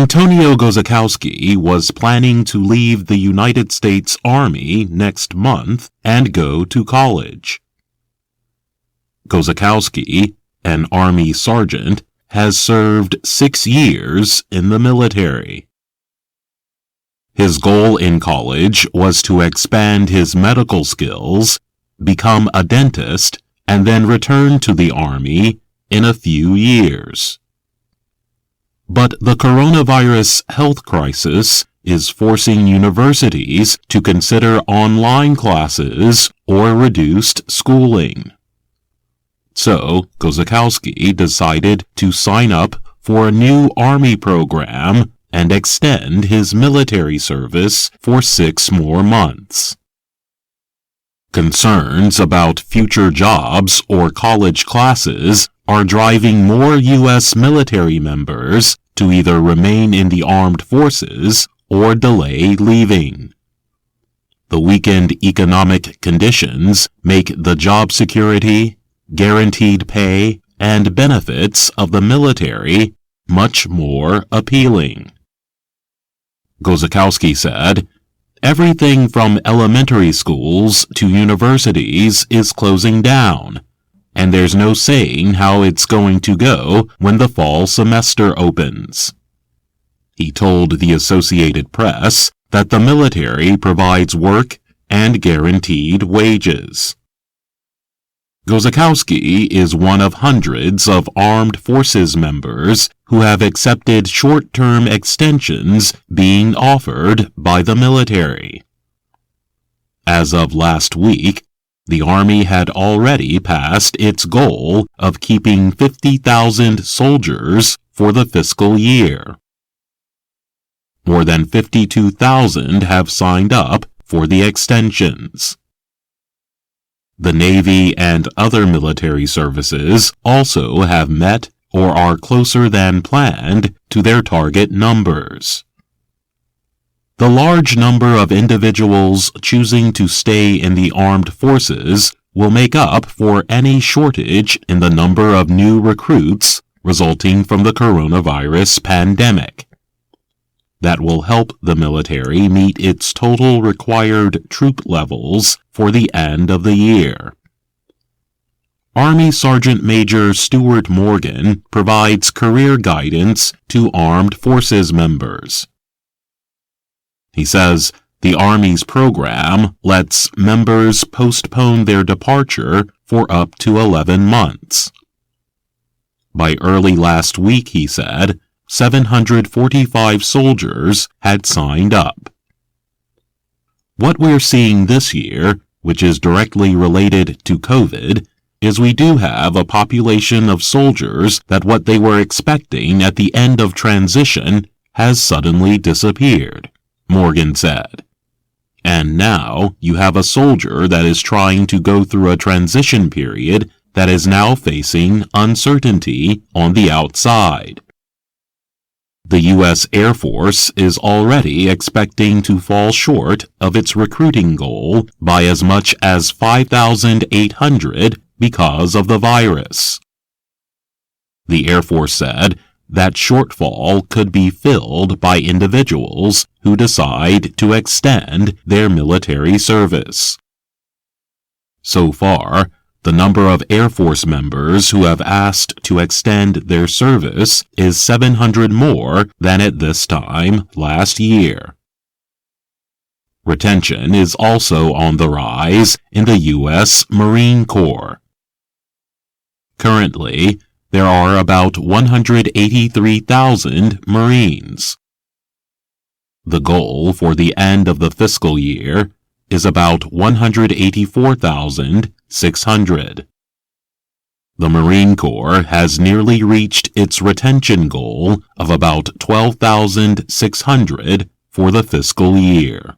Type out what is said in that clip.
Antonio Gozakowski was planning to leave the United States Army next month and go to college. Gozakowski, an Army sergeant, has served 6 years in the military. His goal in college was to expand his medical skills, become a dentist, and then return to the Army in a few years. But the coronavirus health crisis is forcing universities to consider online classes or reduced schooling. So, Gozakowski decided to sign up for a new Army program and extend his military service for 6 more months. Concerns about future jobs or college classes are driving more U.S. military members to either remain in the armed forces or delay leaving. The weakened economic conditions make the job security, guaranteed pay, and benefits of the military much more appealing. Gozakowski said, "Everything from elementary schools to universities is closing down, and there's no saying how it's going to go when the fall semester opens." He told the Associated Press that the military provides work and guaranteed wages. Gozakowski is one of hundreds of armed forces members who have accepted short-term extensions being offered by the military. As of last week, the Army had already passed its goal of keeping 50,000 soldiers for the fiscal year. More than 52,000 have signed up for the extensions. The Navy and other military services also have met or are closer than planned to their target numbers. The large number of individuals choosing to stay in the armed forces will make up for any shortage in the number of new recruits resulting from the coronavirus pandemic. That will help the military meet its total required troop levels for the end of the year. Army Sergeant Major Stuart Morgan provides career guidance to armed forces members. He says the Army's program lets members postpone their departure for up to 11 months. By early last week, he said, 745 soldiers had signed up. What we're seeing this year, which is directly related to COVID, is we do have a population of soldiers that what they were expecting at the end of transition has suddenly disappeared, Morgan said. And now you have a soldier that is trying to go through a transition period that is now facing uncertainty on the outside. The U.S. Air Force is already expecting to fall short of its recruiting goal by as much as 5,800 because of the virus. The Air Force said that shortfall could be filled by individuals who decide to extend their military service. So far, the number of Air Force members who have asked to extend their service is 700 more than at this time last year. Retention is also on the rise in the U.S. Marine Corps. Currently, there are about 183,000 Marines. The goal for the end of the fiscal year is about 184,600. The Marine Corps has nearly reached its retention goal of about 12,600 for the fiscal year.